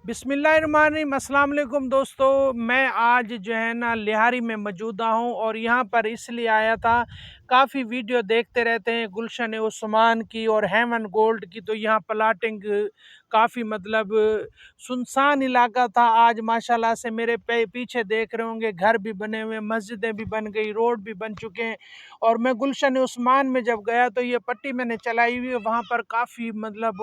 बिस्मिल्लाहिर्रहमानिर्रहीम। अस्सलाम वालेकुम दोस्तों, मैं आज जो है ना लिहारी में मौजूदा हूँ और यहाँ पर इसलिए आया था, काफ़ी वीडियो देखते रहते हैं गुलशन उस्मान की और हेवन गोल्ड की। तो यहाँ प्लाटिंग काफ़ी मतलब सुनसान इलाका था। आज माशाल्लाह से मेरे पीछे देख रहे होंगे घर भी बने हुए, मस्जिदें भी बन गई, रोड भी बन चुके हैं। और मैं गुलशन उस्मान में जब गया तो ये पट्टी मैंने चलाई हुई है, वहाँ पर काफ़ी मतलब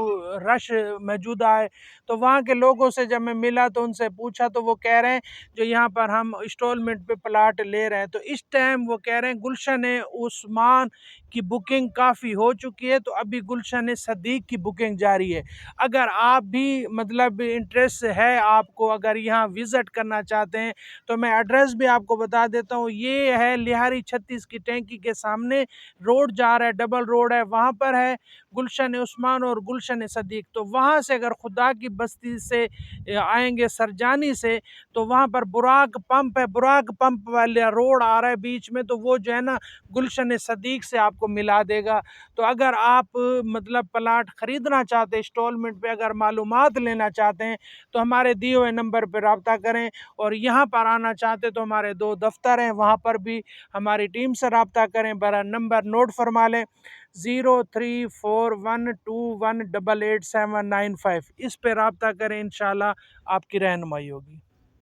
रश मौजूदा है। तो वहाँ के लोगों से जब मैं मिला तो उनसे पूछा तो वो कह रहे हैं जो यहाँ पर हम इंस्टॉलमेंट पे प्लाट ले रहे हैं। तो इस टाइम वो कह रहे हैं गुलशन उस्मान की बुकिंग काफ़ी हो चुकी है, तो अभी गुलशन सदीक की बुकिंग जारी है। अगर आप भी मतलब इंटरेस्ट है आपको, अगर यहाँ विज़िट करना चाहते हैं तो मैं एड्रेस भी आपको बता देता हूँ। ये है लिहारी 36 की टैंकी के सामने रोड जा रहा है, डबल रोड है, वहाँ पर है गुलशन उस्मान और गुलशन सदीक। तो वहाँ से अगर खुदा की बस्ती से आएंगे सरजानी से, तो वहाँ पर बुराक पंप है, बुराक पंप वाले रोड आ रहा है बीच में, तो वो जो है ना गुलशन सदीक से आपको मिला देगा। तो अगर आप मतलब प्लाट ख़रीदना चाहते हैं इंस्टॉलमेंट पे, अगर मालूमात लेना चाहते हैं तो हमारे दिए हुए नंबर पर रब्ता करें। और यहाँ पर आना चाहते तो हमारे 2 दफ्तर हैं, वहाँ पर भी हमारी टीम से रब्ता करें। बरा नंबर नोट फरमा लें 034121888795। इस पे रब्ता करें, इंशाल्लाह आपकी रहनुमाई होगी।